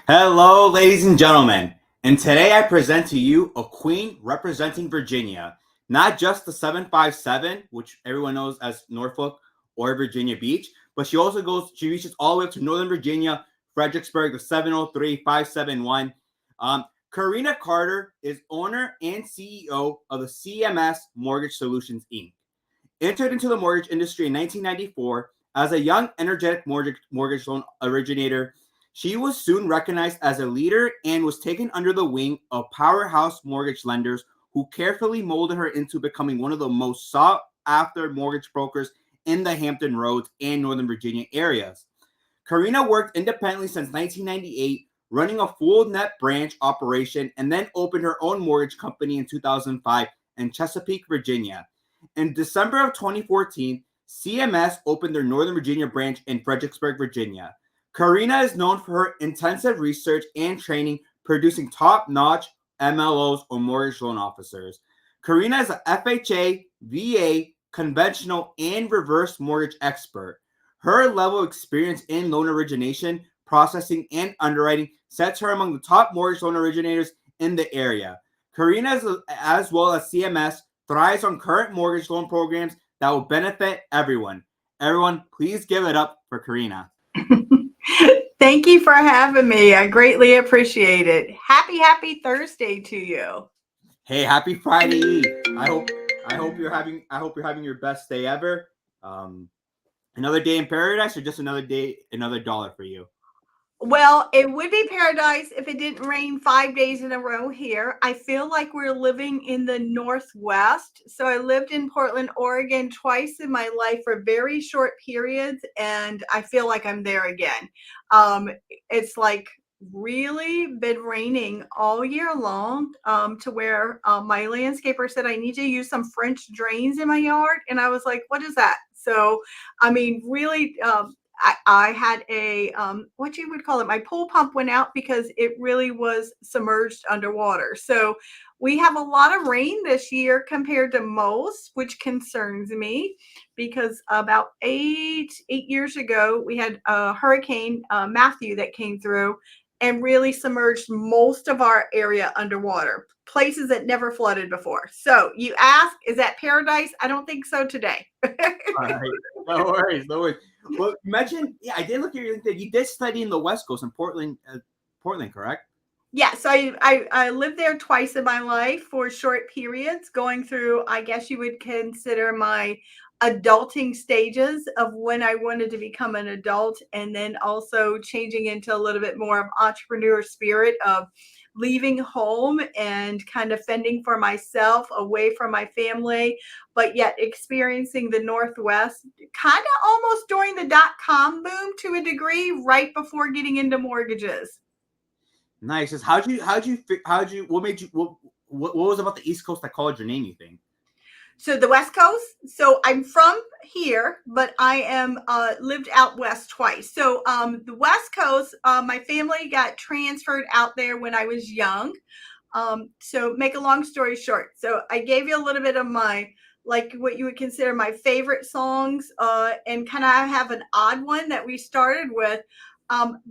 Hello, ladies and gentlemen, and today I present to you a queen representing Virginia, not just the 757, which everyone knows as Norfolk or Virginia Beach, but she reaches all the way up to Northern Virginia, Fredericksburg, the 703, 571. Corrina Carter is owner and CEO of the CMS Mortgage Solutions, Inc. Entered into the mortgage industry in 1994 as a young, energetic mortgage loan originator. She was soon recognized as a leader and was taken under the wing of powerhouse mortgage lenders who carefully molded her into becoming one of the most sought-after mortgage brokers in the Hampton Roads and Northern Virginia areas. Corrina worked independently since 1998, running a full net branch operation, and then opened her own mortgage company in 2005 in Chesapeake, Virginia. In December of 2014, CMS opened their Northern Virginia branch in Fredericksburg, Virginia. Corrina is known for her intensive research and training, producing top-notch MLOs or mortgage loan officers. Corrina is an FHA, VA, conventional, and reverse mortgage expert. Her level of experience in loan origination, processing, and underwriting sets her among the top mortgage loan originators in the area. Corrina, as well as CMS, thrives on current mortgage loan programs that will benefit everyone. Everyone, please give it up for Corrina. Thank you for having me. I greatly appreciate it. Happy Thursday to you. Hey, happy Friday Eve. I hope you're having your best day ever. Another day in paradise, or just another day, another dollar for you? Well, it would be paradise if it didn't rain 5 days in a row here. I feel like we're living in the Northwest. So I lived in Portland, Oregon twice in my life for very short periods, and I feel like I'm there again. It's like really been raining all year long, to where my landscaper said I need to use some French drains in my yard. And I was like, what is that? So, I mean, really, I had a what you would call it. My pool pump went out because it really was submerged underwater. So we have a lot of rain this year compared to most, which concerns me because about eight years ago we had a hurricane Matthew that came through and really submerged most of our area underwater. Places that never flooded before. So you ask, is that paradise? I don't think so today. All right, no worries, no worries. Well, mention, yeah, I did look at your LinkedIn. You did study in the West Coast in Portland, Portland, correct? Yeah, so I lived there twice in my life for short periods, going through, I guess you would consider my adulting stages of when I wanted to become an adult, and then also changing into a little bit more of entrepreneur spirit of leaving home and kind of fending for myself away from my family, but yet experiencing the Northwest kind of almost during the dot-com boom to a degree, right before getting into mortgages. Nice. Just what made you, what was about the East Coast that called your name, you think? So the West Coast. So I'm from here, but I am lived out west twice. So the West Coast, my family got transferred out there when I was young. So make a long story short. So I gave you a little bit of my, like what you would consider my favorite songs, and kind of have an odd one that we started with.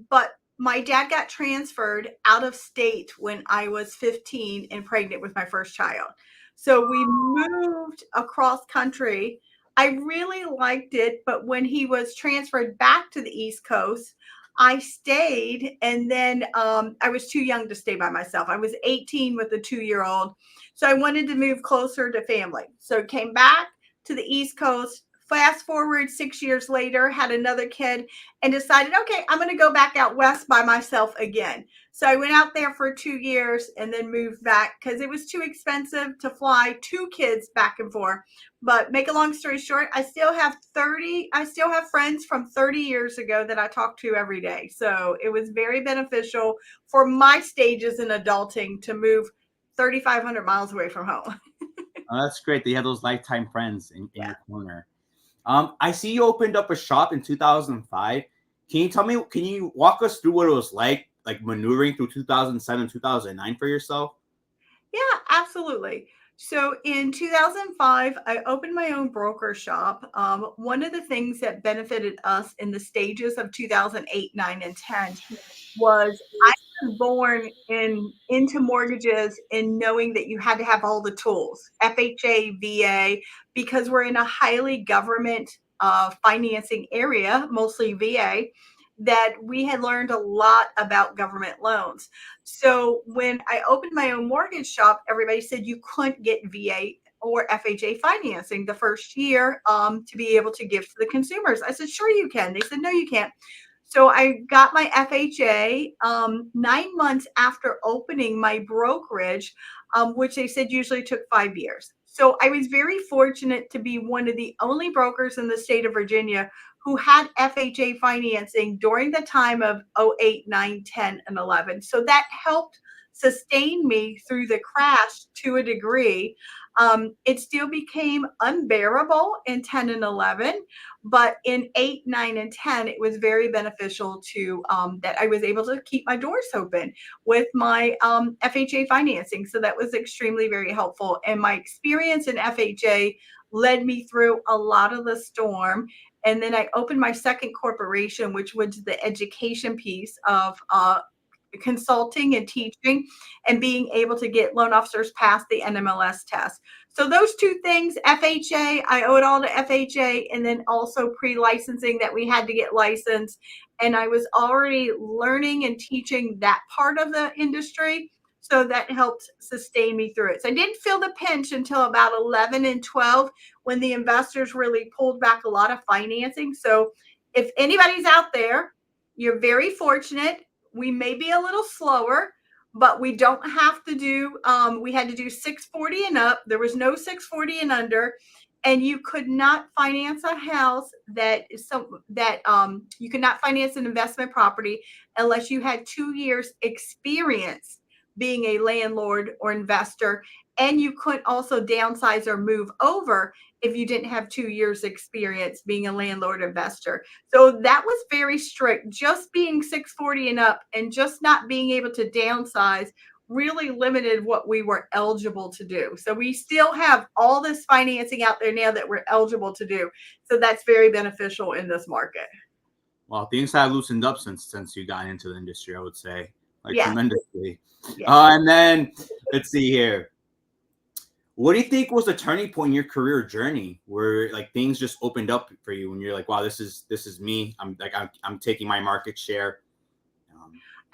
But my dad got transferred out of state when I was 15 and pregnant with my first child. So we moved across country. I really liked it, but when he was transferred back to the East Coast, I stayed, and then I was too young to stay by myself. I was 18 with a 2-year-old. So I wanted to move closer to family. So came back to the East Coast. Fast forward 6 years later, had another kid and decided, okay, I'm going to go back out west by myself again. So I went out there for 2 years and then moved back because it was too expensive to fly two kids back and forth. But make a long story short, I still have friends from 30 years ago that I talk to every day. So it was very beneficial for my stages in adulting to move 3,500 miles away from home. Oh, that's great. They have those lifetime friends in Yeah. your corner. I see you opened up a shop in 2005. Can you walk us through what it was like maneuvering through 2007, 2009 for yourself? Yeah, absolutely. So in 2005, I opened my own broker shop. One of the things that benefited us in the stages of 2008, 9, and 10 was was born into mortgages and knowing that you had to have all the tools, FHA, VA, because we're in a highly government financing area, mostly VA, that we had learned a lot about government loans. So when I opened my own mortgage shop, everybody said you couldn't get VA or FHA financing the first year to be able to give to the consumers. I said, sure you can. They said, no, you can't. So I got my FHA 9 months after opening my brokerage, which they said usually took 5 years. So I was very fortunate to be one of the only brokers in the state of Virginia who had FHA financing during the time of '08, '09, '10, and 11. So that helped sustain me through the crash to a degree. It still became unbearable in 10 and 11, but in 8, 9, and 10, it was very beneficial to that I was able to keep my doors open with my FHA financing. So that was extremely very helpful. And my experience in FHA led me through a lot of the storm. And then I opened my second corporation, which was the education piece of consulting and teaching and being able to get loan officers past the NMLS test. So those two things, FHA, I owe it all to FHA, and then also pre-licensing that we had to get licensed. And I was already learning and teaching that part of the industry. So that helped sustain me through it. So I didn't feel the pinch until about 11 and 12 when the investors really pulled back a lot of financing. So if anybody's out there, you're very fortunate. We may be a little slower, but we don't have to do, we had to do 640 and up. There was no 640 and under. And you could not finance a house you could not finance an investment property unless you had 2 years experience being a landlord or investor. And you couldn't also downsize or move over if you didn't have 2 years experience being a landlord investor. So that was very strict. Just being 640 and up and just not being able to downsize really limited what we were eligible to do. So we still have all this financing out there now that we're eligible to do. So that's very beneficial in this market. Well, things have loosened up since you got into the industry, I would say, like Yes. tremendously. Yes. And then let's see here. What do you think was the turning point in your career journey where like things just opened up for you and you're like, wow, this is me. I'm taking my market share.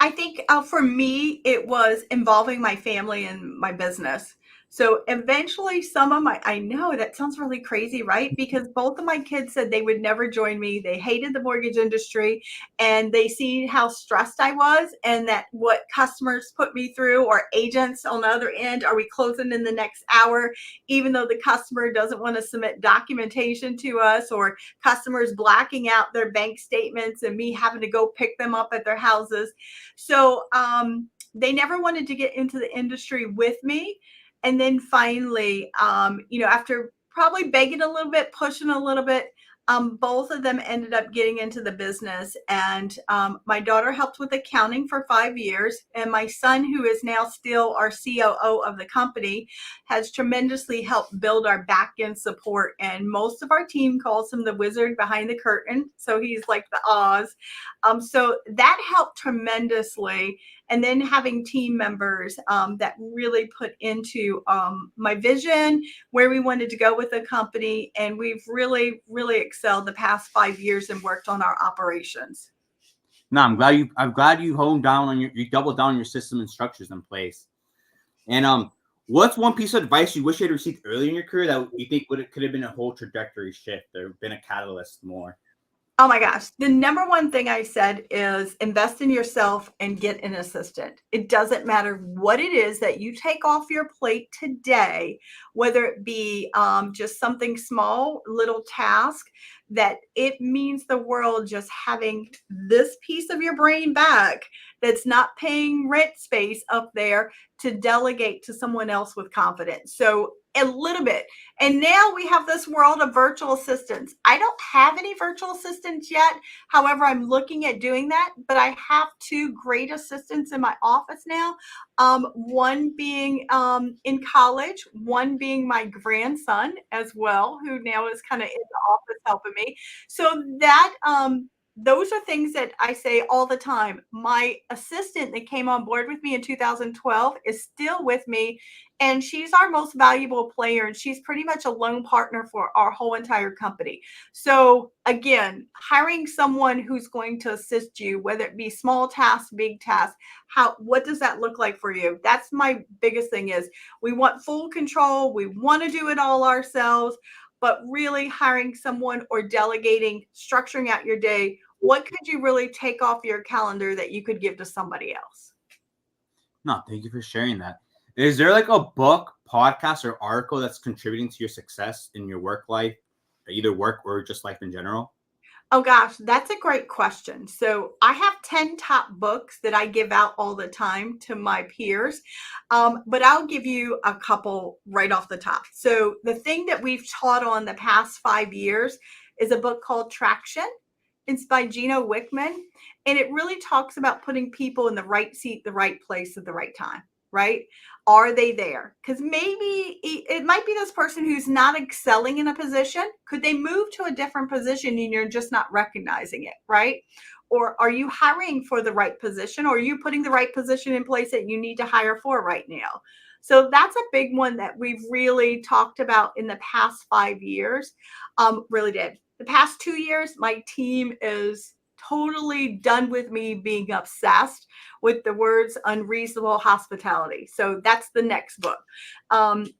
I think for me, it was involving my family and my business. So eventually, I know that sounds really crazy, right? Because both of my kids said they would never join me. They hated the mortgage industry and they see how stressed I was and that what customers put me through or agents on the other end. Are we closing in the next hour? Even though the customer doesn't want to submit documentation to us, or customers blacking out their bank statements and me having to go pick them up at their houses. So they never wanted to get into the industry with me. And then finally, after probably begging a little bit, pushing a little bit, both of them ended up getting into the business. And my daughter helped with accounting for 5 years. And my son, who is now still our COO of the company, has tremendously helped build our back end support. And most of our team calls him the wizard behind the curtain. So he's like the Oz. So that helped tremendously. And then having team members that really put into my vision, where we wanted to go with the company. And we've really, really excelled the past 5 years and worked on our operations. No, I'm glad you honed down on you doubled down on your system and structures in place. And what's one piece of advice you wish you had received earlier in your career that you think could have been a whole trajectory shift or been a catalyst more? Oh my gosh. The number one thing I said is invest in yourself and get an assistant. It doesn't matter what it is that you take off your plate today, whether it be just something small, little task, that it means the world just having this piece of your brain back that's not paying rent space up there to delegate to someone else with confidence. So a little bit. And now we have this world of virtual assistants. I don't have any virtual assistants yet. However, I'm looking at doing that, but I have 2 great assistants in my office now. One being in college, one being my grandson as well, who now is kind of in the office helping me. So those are things that I say all the time. My assistant that came on board with me in 2012 is still with me, and she's our most valuable player, and she's pretty much a loan partner for our whole entire company. So again, hiring someone who's going to assist you, whether it be small tasks, big tasks, what does that look like for you? That's my biggest thing. Is we want full control. We want to do it all ourselves, but really hiring someone or delegating, structuring out your day. What could you really take off your calendar that you could give to somebody else? No, thank you for sharing that. Is there like a book, podcast, or article that's contributing to your success in your work life, either work or just life in general? Oh gosh, that's a great question. So I have 10 top books that I give out all the time to my peers, but I'll give you a couple right off the top. So the thing that we've taught on the past 5 years is a book called Traction. It's by Gino Wickman, and it really talks about putting people in the right seat, the right place at the right time, right? Are they there? Because maybe it might be this person who's not excelling in a position. Could they move to a different position and you're just not recognizing it, right? Or are you hiring for the right position, or are you putting the right position in place that you need to hire for right now? So that's a big one that we've really talked about in the past 5 years. Really did. The past 2 years, my team is totally done with me being obsessed with the words unreasonable hospitality. So that's the next book,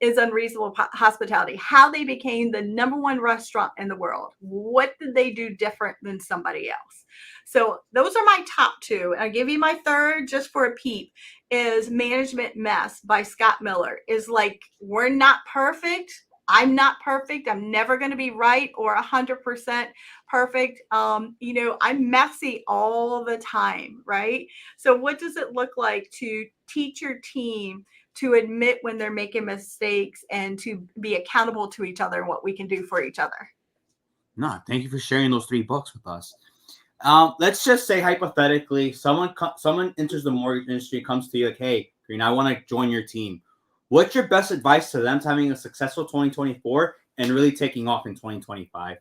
is Unreasonable Hospitality, how they became the #1 restaurant in the world. What did they do different than somebody else? So those are my top two. And I'll give you my third just for a peep, is Management Mess by Scott Miller. Is like, we're not perfect. I'm not perfect. I'm never going to be right or 100% perfect. I'm messy all the time, right? So what does it look like to teach your team to admit when they're making mistakes and to be accountable to each other and what we can do for each other? No, thank you for sharing those 3 books with us. Let's just say hypothetically, someone enters the mortgage industry, comes to you like, "Hey, Green, I want to join your team." What's your best advice to them to having a successful 2024 and really taking off in 2025?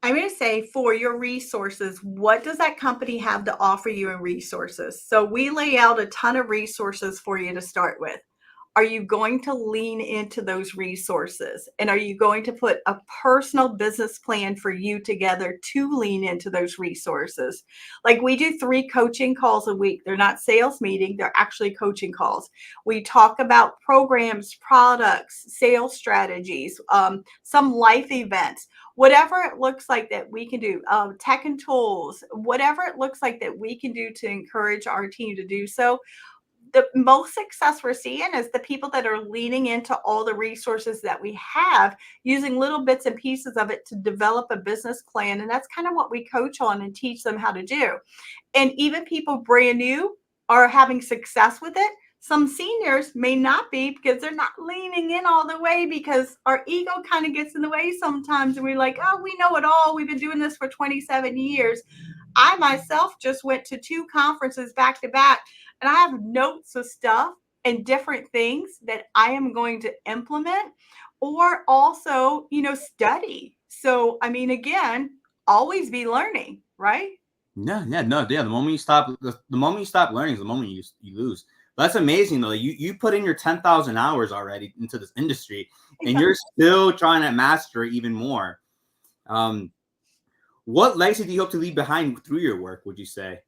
I'm going to say, for your resources, what does that company have to offer you in resources? So we lay out a ton of resources for you to start with. Are you going to lean into those resources? And are you going to put a personal business plan for you together to lean into those resources? Like, we do 3 coaching calls a week. They're not sales meetings, they're actually coaching calls. We talk about programs, products, sales strategies, some life events, whatever it looks like that we can do, tech and tools, whatever it looks like that we can do to encourage our team to do so. The most success we're seeing is the people that are leaning into all the resources that we have, using little bits and pieces of it to develop a business plan. And that's kind of what we coach on and teach them how to do. And even people brand new are having success with it. Some seniors may not be, because they're not leaning in all the way, because our ego kind of gets in the way sometimes. And we're like, oh, we know it all. We've been doing this for 27 years. I myself just went to 2 conferences back to back, and I have notes of stuff and different things that I am going to implement, or also, study. So, I mean, again, always be learning, right? Yeah, yeah, no, yeah. The moment you stop learning is the moment you lose. But that's amazing though. You put in your 10,000 hours already into this industry, and Yeah. you're still trying to master it even more. Um, what legacy do you hope to leave behind through your work? Would you say?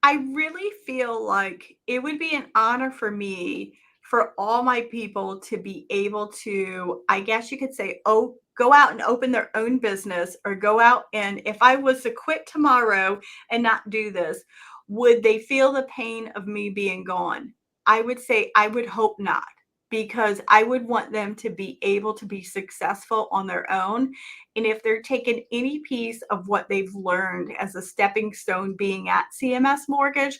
I really feel like it would be an honor for me, for all my people to be able to, I guess you could say, oh, go out and open their own business, or go out, and if I was to quit tomorrow and not do this, would they feel the pain of me being gone? I would say I would hope not, because I would want them to be able to be successful on their own. And if they're taking any piece of what they've learned as a stepping stone being at CMS Mortgage,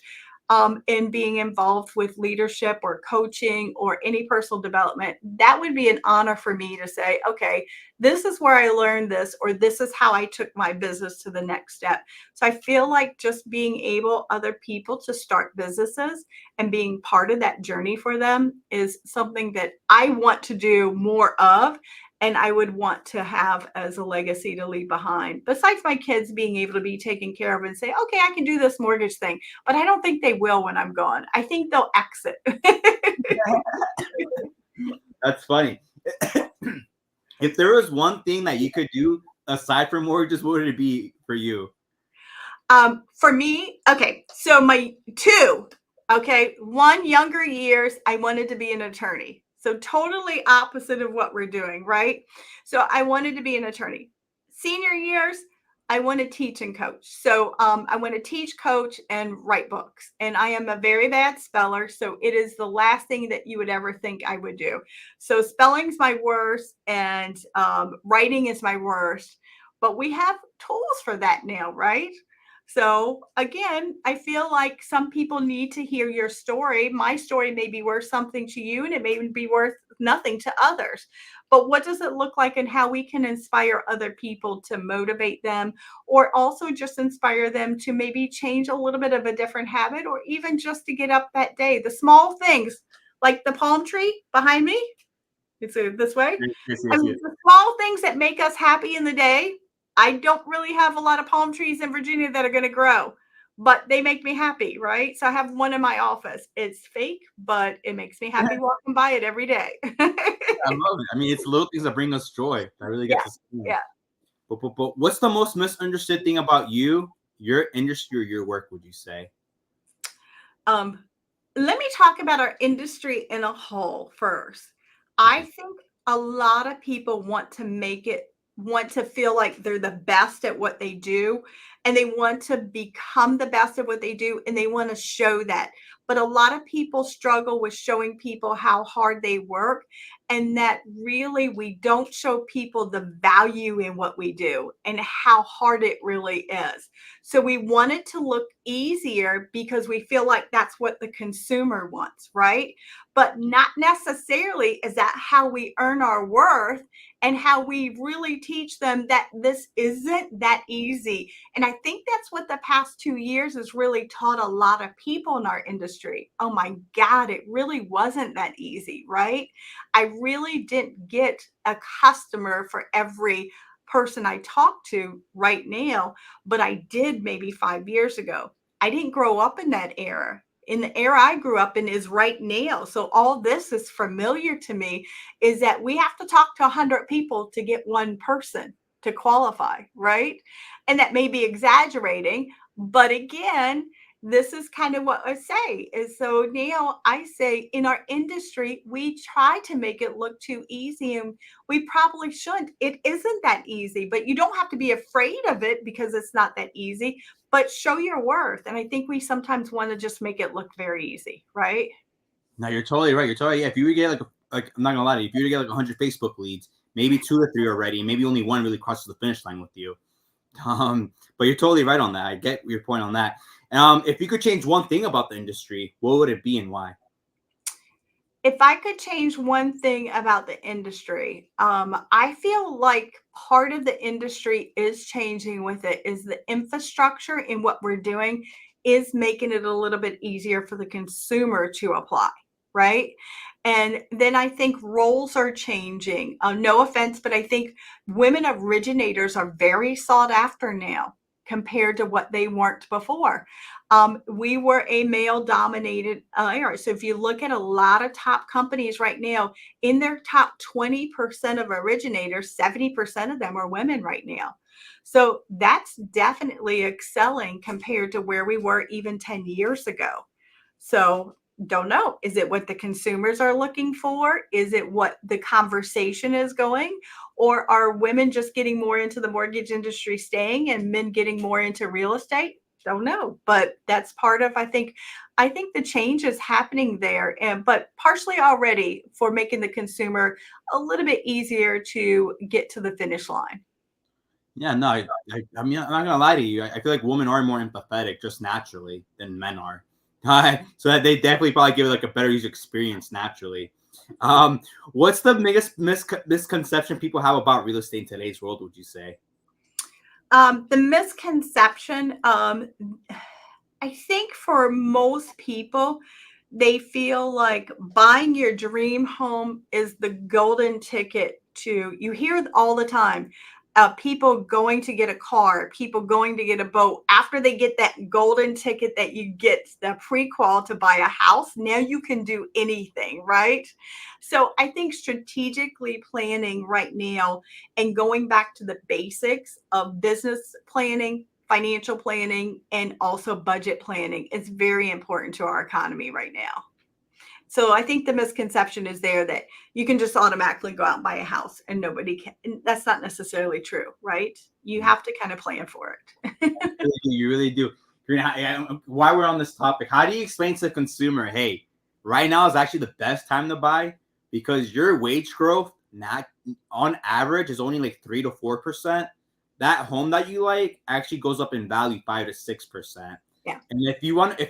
and being involved with leadership or coaching or any personal development, that would be an honor for me to say, okay, this is where I learned this, or this is how I took my business to the next step. So I feel like just being able other people to start businesses and being part of that journey for them is something that I want to do more of. and I would want to have as a legacy to leave behind. Besides my kids being able to be taken care of and say, okay, I can do this mortgage thing, but I don't think they will when I'm gone. I think they'll exit. That's funny. If there was one thing that you could do aside from mortgages, what would it be for you? For me, okay, so my two, okay, one, younger years, I wanted to be an attorney. So totally opposite of what we're doing, right? So I wanted to be an attorney. Senior years, I want to teach and coach. So I want to teach, coach, and write books. And I am a very bad speller, so it is the last thing that you would ever think I would do. So spelling's my worst, and writing is my worst. But we have tools for that now, right? So again, I feel like some people need to hear your story. My story may be worth something to you and it may be worth nothing to others. But what does it look like and how we can inspire other people to motivate them, or also just inspire them to maybe change a little bit of a different habit, or even just to get up that day? The small things like the palm tree behind me. It's this way. Yes, I yes, mean, yes. the small things that make us happy in the day. I don't really have a lot of palm trees in Virginia that are going to grow, but they make me happy, right? So I have one in my office. It's fake, but it makes me happy walking by it every day. I love it. I mean, it's little things that bring us joy. I really get Yeah, to see them. yeah. But what's the most misunderstood thing about you, your industry, or your work, would you say? Um, Let me talk about our industry in a whole first. I Okay. think a lot of people want to feel like they're the best at what they do, and they want to become the best at what they do, and they want to show that. But a lot of people struggle with showing people how hard they work, and that really we don't show people the value in what we do and how hard it really is. So we want it to look easier because we feel like that's what the consumer wants, right? But not necessarily is that how we earn our worth, and how we really teach them that this isn't that easy. And I think that's what the past 2 years has really taught a lot of people in our industry. Oh my God, it really wasn't that easy, right? I really didn't get a customer for every person I talk to right now, but I did maybe 5 years ago. I didn't grow up in that era. In the era I grew up in is right now. So all this is familiar to me, is that we have to talk to 100 people to get one person to qualify, right? And that may be exaggerating, but again, this is kind of what I say is, so now I say in our industry, we try to make it look too easy, and we probably shouldn't. It isn't that easy, but you don't have to be afraid of it because it's not that easy, but show your worth. And I think we sometimes want to just make it look very easy, right? No, you're totally right. You're totally, yeah. If you would get like I'm not gonna lie to you, if you were to get like 100 Facebook leads, maybe 2 or 3 are ready, maybe only one really crosses the finish line with you. But you're totally right on that. I get your point on that. If you could change one thing about the industry, what would it be and why? If I could change one thing about the industry, I feel like part of the industry is changing with it, is the infrastructure in what we're doing is making it a little bit easier for the consumer to apply, right? And then I think roles are changing. No offense, but I think women originators are very sought after now compared to what they weren't before. We were a male dominated area. So if you look at a lot of top companies right now, in their top 20% of originators, 70% of them are women right now. So that's definitely excelling compared to where we were even 10 years ago. So don't know. Is it what the consumers are looking for? Is it what the conversation is going? Or are women just getting more into the mortgage industry staying and men getting more into real estate? Don't know. But that's part of, I think the change is happening there, and but partially already for making the consumer a little bit easier to get to the finish line. Yeah, no, I mean, I'm not gonna lie to you. I feel like women are more empathetic just naturally than men are. So that they definitely probably give it like a better user experience naturally. Um, what's the biggest misconception people have about real estate in today's world, would you say? The misconception, I think for most people, they feel like buying your dream home is the golden ticket you hear all the time, people going to get a car, people going to get a boat. After they get that golden ticket that you get the pre-qual to buy a house, now you can do anything, right? So I think strategically planning right now and going back to the basics of business planning, financial planning, and also budget planning is very important to our economy right now. So I think the misconception is there that you can just automatically go out and buy a house and nobody can. And that's not necessarily true, right? You have to kind of plan for it. You really do. While we're on this topic, how do you explain to the consumer, hey, right now is actually the best time to buy because your wage growth, not on average, is only like 3 to 4%. That home that you like actually goes up in value 5 to 6%. Yeah. And if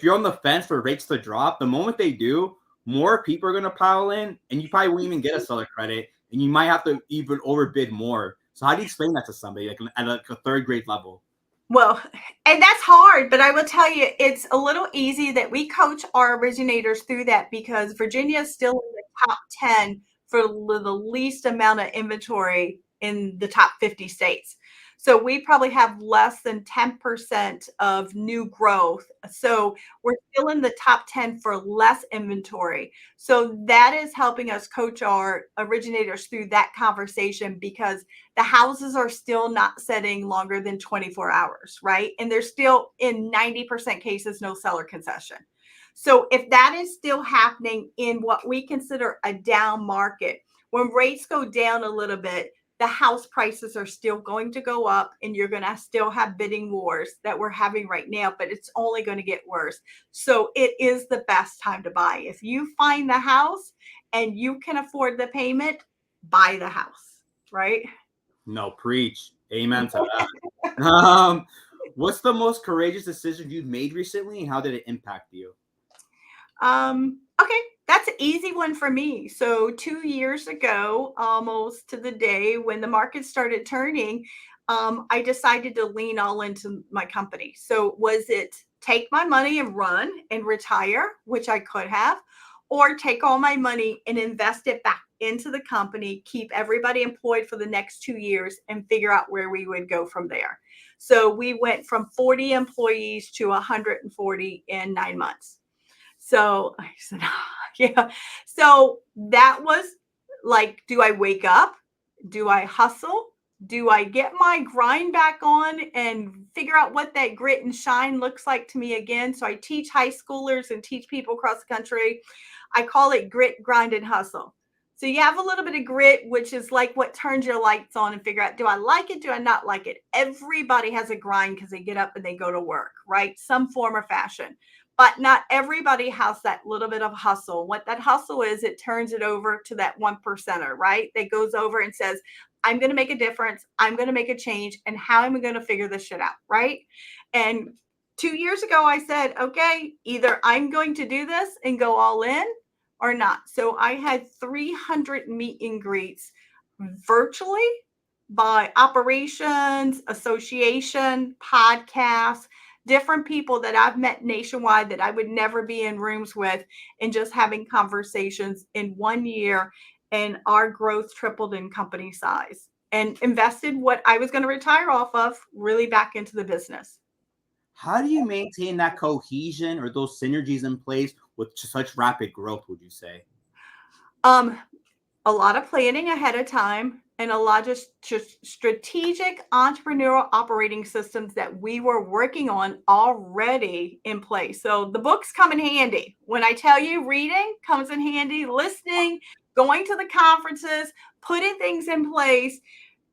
you're on the fence for rates to drop, the moment they do, more people are gonna pile in, and you probably won't even get a seller credit, and you might have to even overbid more. So how do you explain that to somebody like at a third grade level? Well, and that's hard, but I will tell you, it's a little easy that we coach our originators through that because Virginia is still in the top 10 for the least amount of inventory in the top 50 states. So we probably have less than 10% of new growth. So we're still in the top 10 for less inventory. So that is helping us coach our originators through that conversation because the houses are still not setting longer than 24 hours, right? And there's still, in 90% cases, no seller concession. So if that is still happening in what we consider a down market, when rates go down a little bit, the house prices are still going to go up and you're going to still have bidding wars that we're having right now, but it's only going to get worse. So it is the best time to buy. If you find the house and you can afford the payment, buy the house, right? No, preach. Amen to that. What's the most courageous decision you've made recently, and how did it impact you? Okay, that's an easy one for me. So 2 years ago, almost to the day when the market started turning, I decided to lean all into my company. So was it take my money and run and retire, which I could have, or take all my money and invest it back into the company, keep everybody employed for the next 2 years, and figure out where we would go from there. So we went from 40 employees to 140 in 9 months. So I said, yeah. So that was like, do I wake up? Do I hustle? Do I get my grind back on and figure out what that grit and shine looks like to me again? So I teach high schoolers and teach people across the country. I call it grit, grind, and hustle. So you have a little bit of grit, which is like what turns your lights on and figure out, do I like it? Do I not like it? Everybody has a grind because they get up and they go to work, right? Some form or fashion. But not everybody has that little bit of hustle. What that hustle is, it turns it over to that 1%er, right? That goes over and says, I'm going to make a difference. I'm going to make a change. And how am I going to figure this shit out, right? And 2 years ago, I said, okay, either I'm going to do this and go all in or not. So I had 300 meet and greets virtually by operations, association, podcasts, different people that I've met nationwide that I would never be in rooms with, and just having conversations in 1 year. And our growth tripled in company size and invested what I was going to retire off of really back into the business. How do you maintain that cohesion or those synergies in place with such rapid growth, would you say? A lot of planning ahead of time and a lot of just strategic entrepreneurial operating systems that we were working on already in place. So the books come in handy. When I tell you reading comes in handy, listening, going to the conferences, putting things in place.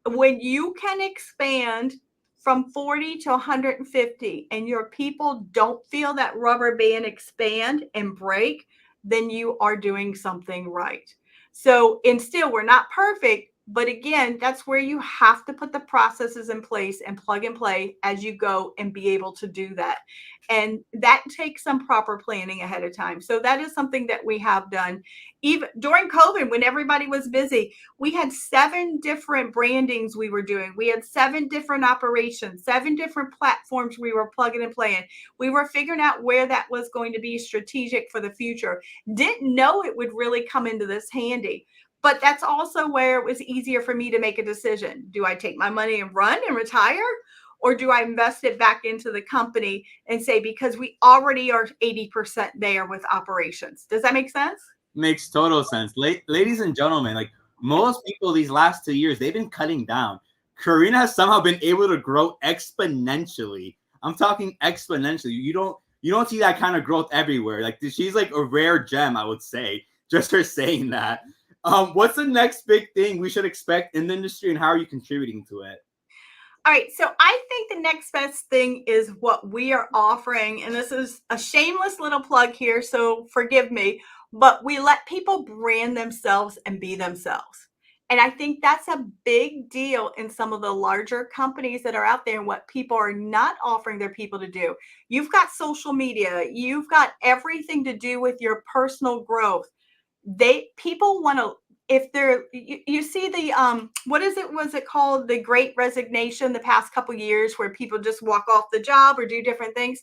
When you can expand from 40 to 150 and your people don't feel that rubber band expand and break, then you are doing something right. So, and still, we're not perfect, but again, that's where you have to put the processes in place and plug and play as you go and be able to do that. And that takes some proper planning ahead of time. So that is something that we have done. Even during COVID, when everybody was busy, we had 7 different brandings we were doing. We had 7 different operations, 7 different platforms we were plugging and playing. We were figuring out where that was going to be strategic for the future. Didn't know it would really come into this handy. But that's also where it was easier for me to make a decision. Do I take my money and run and retire? Or do I invest it back into the company and say, because we already are 80% there with operations? Does that make sense? Makes total sense. Ladies and gentlemen, like most people these last 2 years, they've been cutting down. Corrina has somehow been able to grow exponentially. I'm talking exponentially. You don't see that kind of growth everywhere. Like she's like a rare gem, I would say, just for saying that. What's the next big thing we should expect in the industry, and how are you contributing to it? All right, so I think the next best thing is what we are offering. And this is a shameless little plug here, so forgive me, but we let people brand themselves and be themselves. And I think that's a big deal in some of the larger companies that are out there and what people are not offering their people to do. You've got social media, you've got everything to do with your personal growth. People want to, if they're you see the what is it was it called, the great resignation, the past couple years, where people just walk off the job or do different things.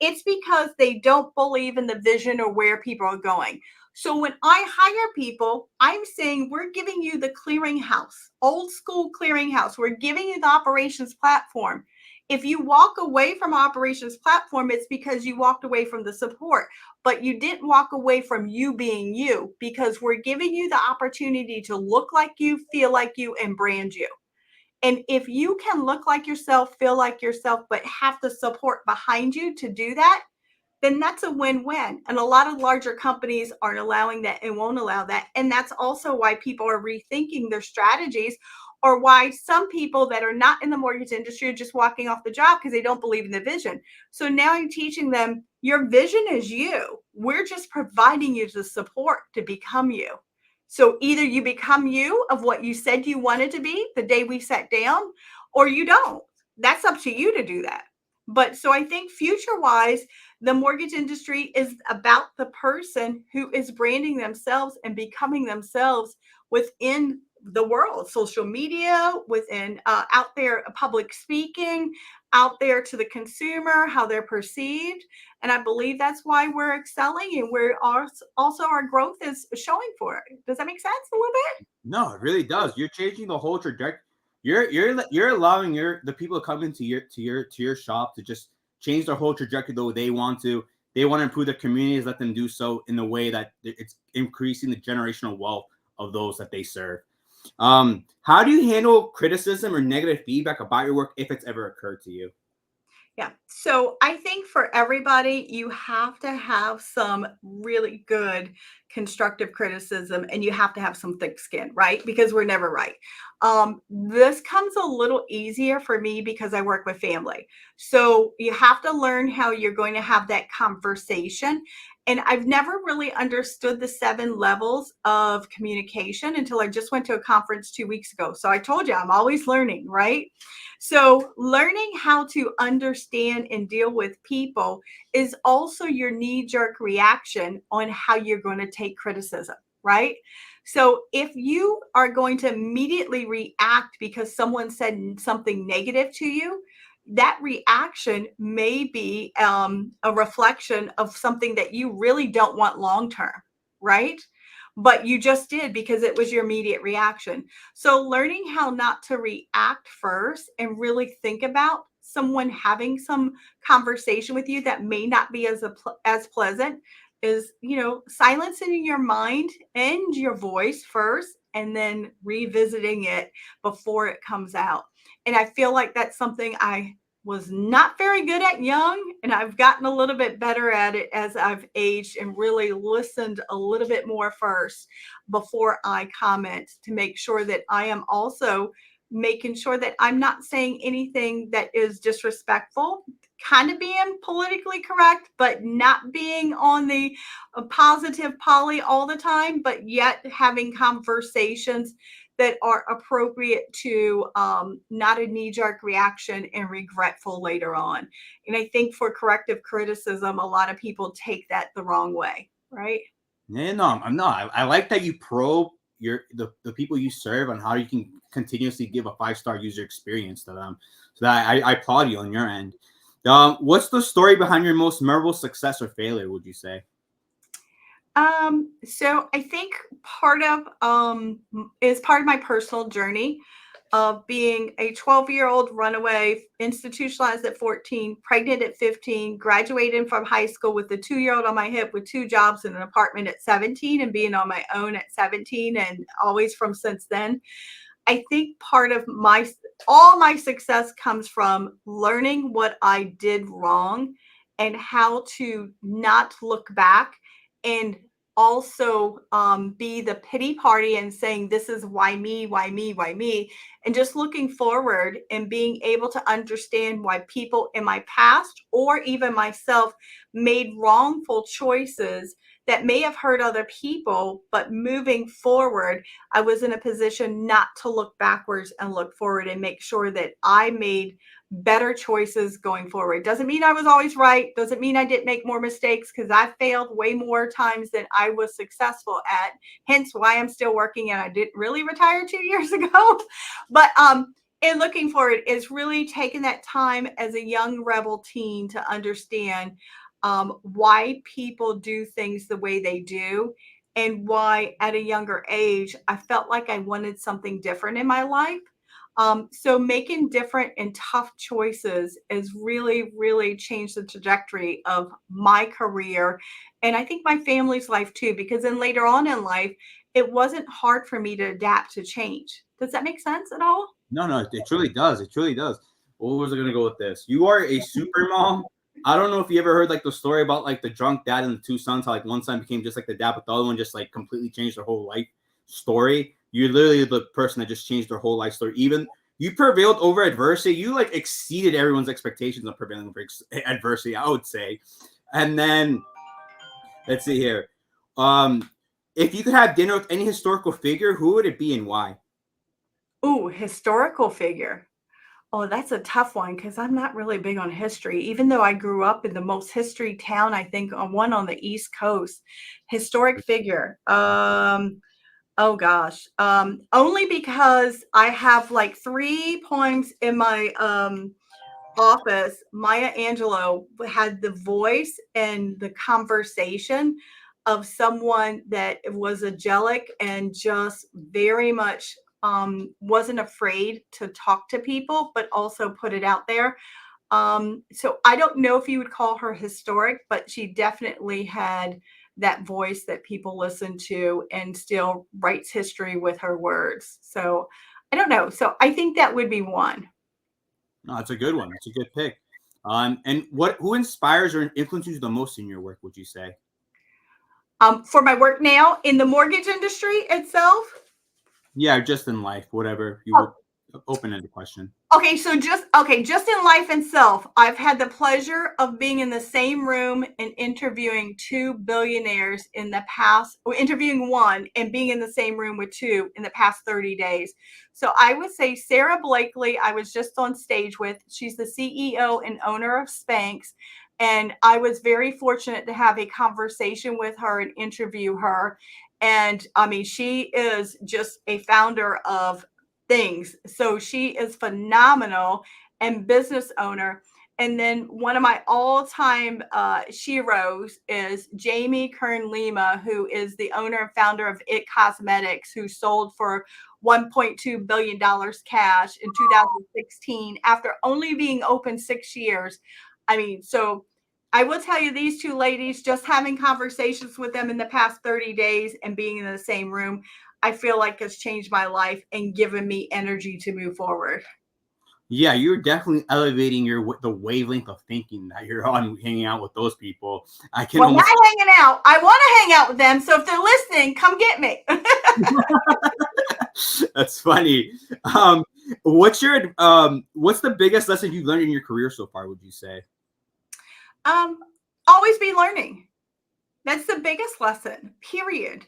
It's because they don't believe in the vision or where people are going. So when I hire people, I'm saying we're giving you the clearinghouse, old school clearinghouse. We're giving you the operations platform. If you walk away from operations platform, it's because you walked away from the support, but you didn't walk away from you being you, because we're giving you the opportunity to look like you, feel like you, and brand you. And if you can look like yourself, feel like yourself, but have the support behind you to do that, then that's a win-win. And a lot of larger companies aren't allowing that and won't allow that. And that's also why people are rethinking their strategies, or why some people that are not in the mortgage industry are just walking off the job because they don't believe in the vision. So now you're teaching them your vision is you. We're just providing you the support to become you. So either you become you of what you said you wanted to be the day we sat down, or you don't. That's up to you to do that. But so I think future wise, the mortgage industry is about the person who is branding themselves and becoming themselves within the world, social media, within out there, public speaking, out there to the consumer, how they're perceived. And I believe that's why we're excelling, and we're also our growth is showing for it. Does that make sense a little bit? No, it really does. You're changing the whole trajectory. You're allowing the people to come into your shop to just change their whole trajectory the way they want to. They want to improve their communities, let them do so in a way that it's increasing the generational wealth of those that they serve. How do you handle criticism or negative feedback about your work if it's ever occurred to you? Yeah. So I think for everybody, you have to have some really good constructive criticism, and you have to have some thick skin, right? Because we're never right. This comes a little easier for me because I work with family. So you have to learn how you're going to have that conversation. And I've never really understood the 7 levels of communication until I just went to a conference 2 weeks ago. So I told you I'm always learning, right? So, learning how to understand and deal with people is also your knee jerk reaction on how you're going to take criticism, right? So, if you are going to immediately react because someone said something negative to you, that reaction may be a reflection of something that you really don't want long term, right? But you just did because it was your immediate reaction. So learning how not to react first and really think about someone having some conversation with you that may not be as pleasant is, silencing your mind and your voice first, and then revisiting it before it comes out. And I feel like that's something I was not very good at young, and I've gotten a little bit better at it as I've aged and really listened a little bit more first before I comment, to make sure that I am also making sure that I'm not saying anything that is disrespectful, kind of being politically correct, but not being on the positive poly all the time, but yet having conversations that are appropriate to not a knee jerk reaction and regretful later on. And I think for corrective criticism, a lot of people take that the wrong way, right? Yeah, no, I'm not. I like that you probe the people you serve on how you can continuously give a 5-star user experience to them. So that I applaud you on your end. What's the story behind your most memorable success or failure, would you say? So I think part of is part of my personal journey of being a 12-year-old runaway, institutionalized at 14, pregnant at 15, graduating from high school with a 2-year-old on my hip with 2 jobs and an apartment at 17, and being on my own at 17, and always from since then. I think part of all my success comes from learning what I did wrong and how to not look back, and also be the pity party and saying, this is why me, why me, why me, and just looking forward and being able to understand why people in my past or even myself made wrongful choices that may have hurt other people, but moving forward, I was in a position not to look backwards and look forward and make sure that I made better choices going forward. Doesn't mean I was always right. Doesn't mean I didn't make more mistakes, because I failed way more times than I was successful at. Hence why I'm still working, and I didn't really retire 2 years ago. But in looking forward is really taking that time as a young rebel teen to understand why people do things the way they do, and why at a younger age I felt like I wanted something different in my life. So making different and tough choices has really, really changed the trajectory of my career, and I think my family's life too, because then later on in life, it wasn't hard for me to adapt to change. Does that make sense at all? No, no, it truly does. It truly does. What was I gonna go with this? You are a super mom. I don't know if you ever heard like the story about like the drunk dad and the two sons, how like one son became just like the dad, but the other one just like completely changed their whole life story. You're literally the person that just changed their whole life story. Even you prevailed over adversity. You like exceeded everyone's expectations of prevailing over adversity, I would say. And then let's see here. Um, if you could have dinner with any historical figure, who would it be and why? Ooh, historical figure. Oh, that's a tough one because I'm not really big on history, even though I grew up in the most history town, I think, on one on the East Coast. Historic figure. Oh gosh. Only because I have like 3 poems in my office. Maya Angelou had the voice and the conversation of someone that was angelic and just very much wasn't afraid to talk to people, but also put it out there. So I don't know if you would call her historic, but she definitely had that voice that people listen to and still writes history with her words. So I don't know. So I think that would be one. No, that's a good one. That's a good pick. And who inspires or influences you the most in your work, would you say? For my work now in the mortgage industry itself. Yeah, just in life, whatever you would open-ended question. Just in life itself, I've had the pleasure of being in the same room and interviewing 2 billionaires in the past, or interviewing one and being in the same room with two in the past 30 days. So I would say Sarah Blakely, I was just on stage with. She's the CEO and owner of Spanx. And I was very fortunate to have a conversation with her and interview her. And I mean, she is just a founder of things. So she is phenomenal and business owner. And then one of my all-time sheroes is Jamie Kern Lima, who is the owner and founder of It Cosmetics, who sold for $1.2 billion cash in 2016 after only being open 6 years. I mean, so I will tell you, these two ladies, just having conversations with them in the past 30 days and being in the same room, I feel like has changed my life and given me energy to move forward. Yeah, you're definitely elevating the wavelength of thinking that you're on hanging out with those people. I can Well, not almost hanging out. I want to hang out with them. So if they're listening, come get me. That's funny. What's the biggest lesson you've learned in your career so far, would you say? um, Always be learning. That's the biggest lesson, period.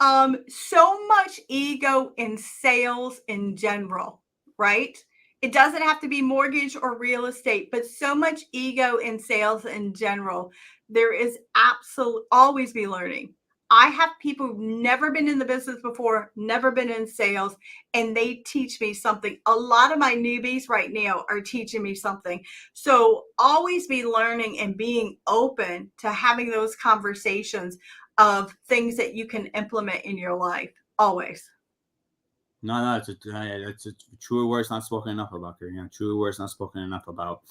So much ego in sales in general, right? It doesn't have to be mortgage or real estate, but so much ego in sales in general. There is absolute always be learning. I have people who've never been in the business before, never been in sales, and they teach me something. A lot of my newbies right now are teaching me something. So always be learning and being open to having those conversations. of things that you can implement in your life. Always. No, it's a true words not spoken enough about, Corrina. True words not spoken enough about.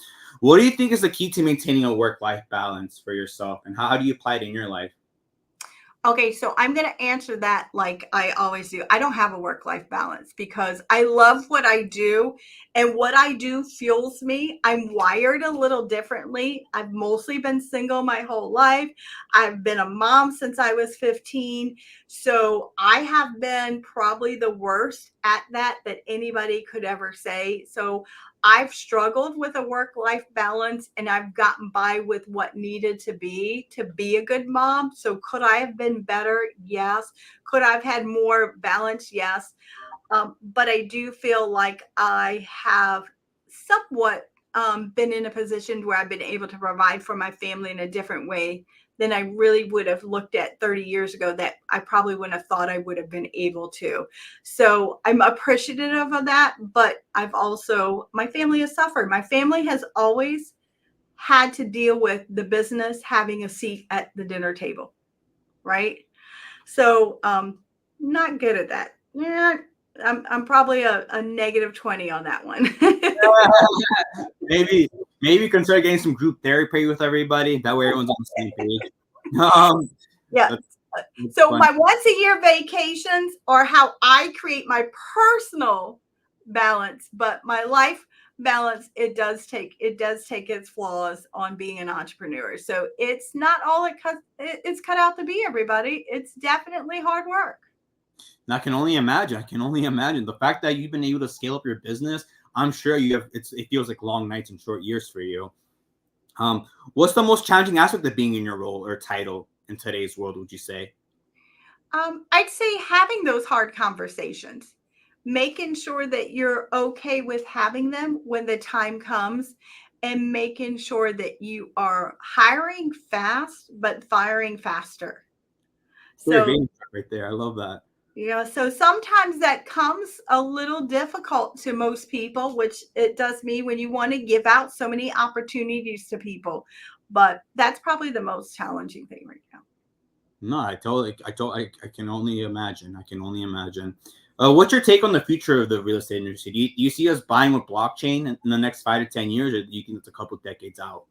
What do you think is the key to maintaining a work-life balance for yourself, and how do you apply it in your life? Okay, so I'm going to answer that like I always do. I don't have a work life balance because I love what I do, and what I do fuels me. I'm wired a little differently. I've mostly been single my whole life. I've been a mom since I was 15. So I have been probably the worst at that anybody could ever say. So I've struggled with a work life balance, and I've gotten by with what needed to be a good mom. So could I have been better? Yes. Could I have had more balance? Yes. But I do feel like I have somewhat been in a position where I've been able to provide for my family in a different way than I really would have looked at 30 years ago, that I probably wouldn't have thought I would have been able to. So I'm appreciative of that, but my family has suffered. My family has always had to deal with the business having a seat at the dinner table, right? So not good at that. Yeah, I'm probably a negative 20 on that one. maybe maybe consider getting some group therapy with everybody. That way, everyone's on the same page. Um, Yeah. that's So fun. my once a year vacations are how I create my personal balance, but my life balance, it does take its flaws on being an entrepreneur. So it's not all it's cut out to be, everybody. It's definitely hard work. And I can only imagine. I can only imagine the fact that you've been able to scale up your business. I'm sure you have. It feels like long nights and short years for you. Um, what's the most challenging aspect of being in your role or title in today's world? Would you say? I'd say having those hard conversations, making sure that you're okay with having them when the time comes, and making sure that you are hiring fast but firing faster. Very So, vain right there. I love that. so sometimes that comes a little difficult to most people, which it does me when you want to give out so many opportunities to people. But that's probably the most challenging thing right now. No, I can only imagine. I can only imagine. What's your take on the future of the real estate industry? Do you see us buying with blockchain in the next 5 to 10 years, or do you think it's a couple decades out?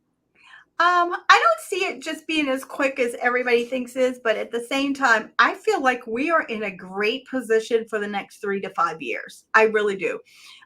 I don't see it just being as quick as everybody thinks is, but at the same time, I feel like we are in a great position for the next 3 to 5 years. I really do.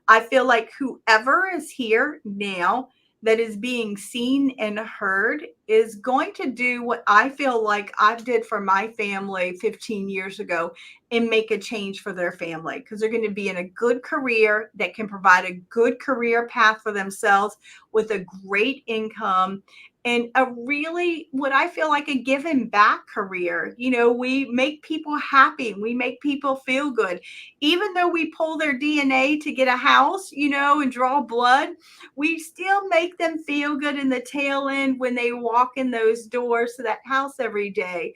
I feel like whoever is here now that is being seen and heard is going to do what I feel like I did for my family 15 years ago, and make a change for their family, because they're going to be in a good career that can provide a good career path for themselves with a great income, and a really, what I feel like, a giving back career. We make people happy, we make people feel good. Even though we pull their DNA to get a house, and draw blood, we still make them feel good in the tail end when they walk in those doors to that house every day.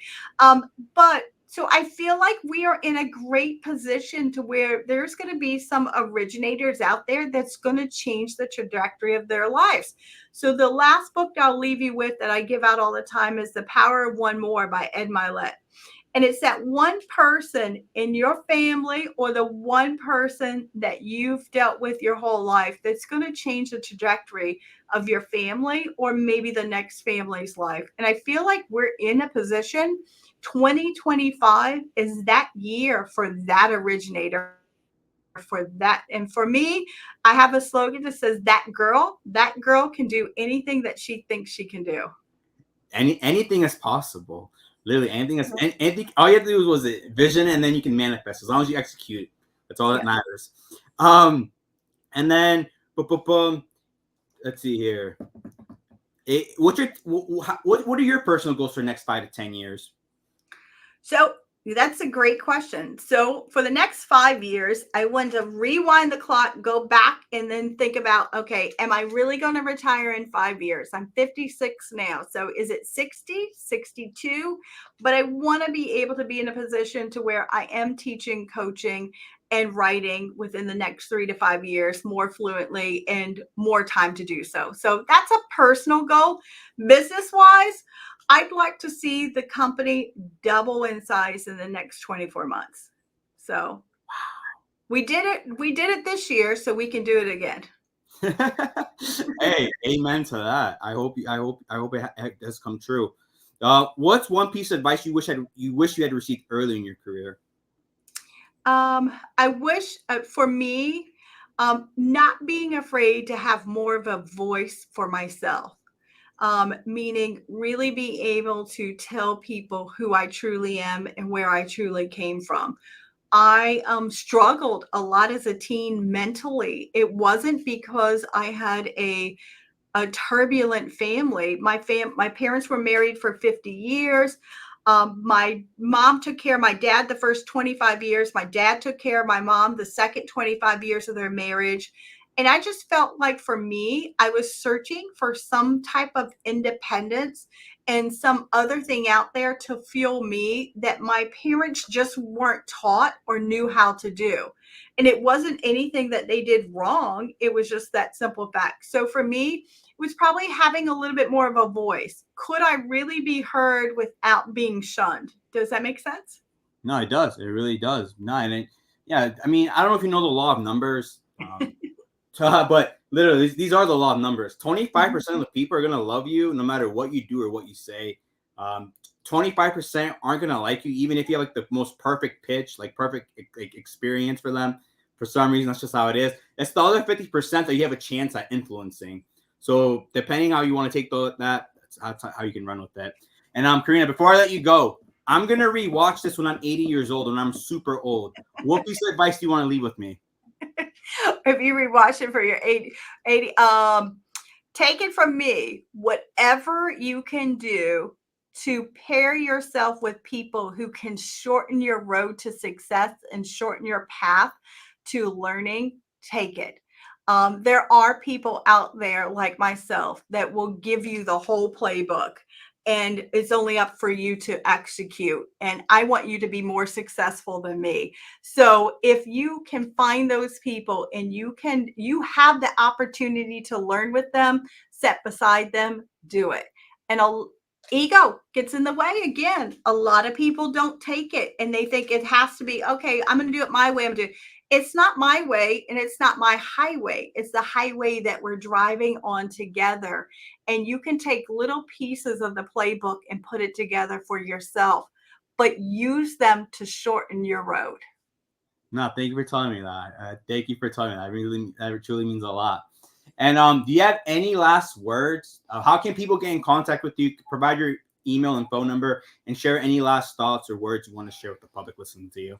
But so I feel like we are in a great position to where there's going to be some originators out there that's going to change the trajectory of their lives. So the last book I'll leave you with that I give out all the time is The Power of One More by Ed Milet. And it's that one person in your family, or the one person that you've dealt with your whole life, that's going to change the trajectory of your family, or maybe the next family's life. And I feel like we're in a position, 2025 is that year for that originator, for that. And for me, I have a slogan that says that girl can do anything that she thinks she can do. Anything is possible. Literally anything is. Anything. All you have to do was it vision, and then you can manifest as long as you execute. That's all that Yeah. matters. And then, boom. Let's see here. What are your personal goals for the next 5 to 10 years? So that's a great question. So for the next 5 years, I want to rewind the clock, go back, and then think about, okay, am I really going to retire in 5 years? I'm 56 now. So is it 60, 62? But I want to be able to be in a position to where I am teaching, coaching, and writing within the next 3 to 5 years more fluently, and more time to do so. So that's a personal goal. Business wise, I'd like to see the company double in size in the next 24 months. So we did it. We did it this year, so we can do it again. Hey, amen to that. I hope it has come true. What's one piece of advice you wish you had received early in your career? I wish for me, not being afraid to have more of a voice for myself. Meaning really be able to tell people who I truly am and where I truly came from. I struggled a lot as a teen mentally. It wasn't because I had a turbulent family. My parents were married for 50 years. My mom took care of my dad the first 25 years. My dad took care of my mom the second 25 years of their marriage. And I just felt like for me, I was searching for some type of independence and some other thing out there to fuel me that my parents just weren't taught or knew how to do. And it wasn't anything that they did wrong. It was just that simple fact. So for me, was probably having a little bit more of a voice. Could I really be heard without being shunned? Does that make sense? No, it does. It really does. No, yeah. I mean, I don't know if you know the law of numbers, but literally, these are the law of numbers. 25% of the people are gonna love you no matter what you do or what you say. 25% aren't gonna like you, even if you have like the most perfect pitch, like perfect experience for them. For some reason, that's just how it is. It's the other 50% that you have a chance at influencing. So depending how you want to take that's how you can run with that. And Corrina, before I let you go, I'm gonna rewatch this when I'm 80 years old, when I'm super old. What piece of advice do you want to leave with me? If you rewatch it for your 80, take it from me, whatever you can do to pair yourself with people who can shorten your road to success and shorten your path to learning, take it. There are people out there like myself that will give you the whole playbook, and it's only up for you to execute. And I want you to be more successful than me. So if you can find those people and you have the opportunity to learn with them, set beside them, do it. And ego gets in the way again. A lot of people don't take it and they think it has to be, okay, I'm going to do it my way. It's not my way and it's not my highway. It's the highway that we're driving on together. And you can take little pieces of the playbook and put it together for yourself, but use them to shorten your road. No, thank you for telling me that. Thank you for telling me that. That truly means a lot. And do you have any last words? How can people get in contact with you? Provide your email and phone number, and share any last thoughts or words you want to share with the public listening to you.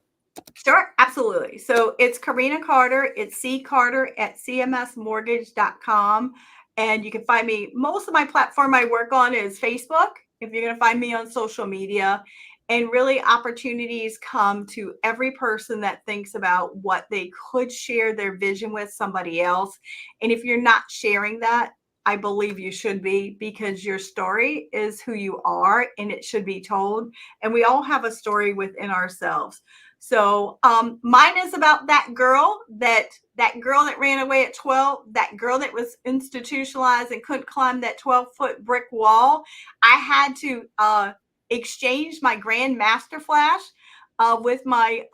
Sure, absolutely. So it's Corrina Carter. It's C Carter at cmsmortgage.com. And you can find me. Most of my platform I work on is Facebook. If you're going to find me on social media, and really opportunities come to every person that thinks about what they could share their vision with somebody else. And if you're not sharing that, I believe you should be, because your story is who you are and it should be told. And we all have a story within ourselves. So mine is about that girl that ran away at 12, that girl that was institutionalized and couldn't climb that 12-foot brick wall. I had to exchange my Grand Master Flash with my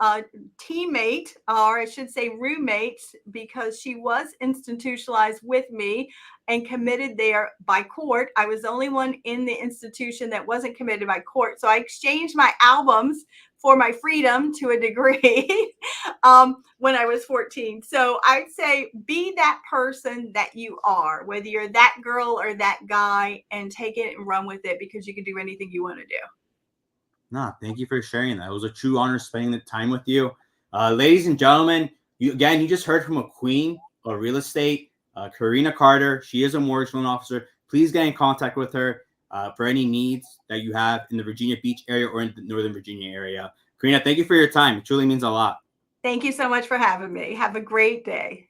teammate, or I should say roommate, because she was institutionalized with me and committed there by court. I was the only one in the institution that wasn't committed by court. So I exchanged my albums for my freedom to a degree when I was 14. So I'd say be that person that you are, whether you're that girl or that guy, and take it and run with it, because you can do anything you want to do. No, thank you for sharing that. It was a true honor spending the time with you. Ladies and gentlemen, you just heard from a queen of real estate, Corrina Carter. She is a mortgage loan officer. Please get in contact with her for any needs that you have in the Virginia Beach area or in the Northern Virginia area. Corrina, thank you for your time. It truly means a lot. Thank you so much for having me. Have a great day.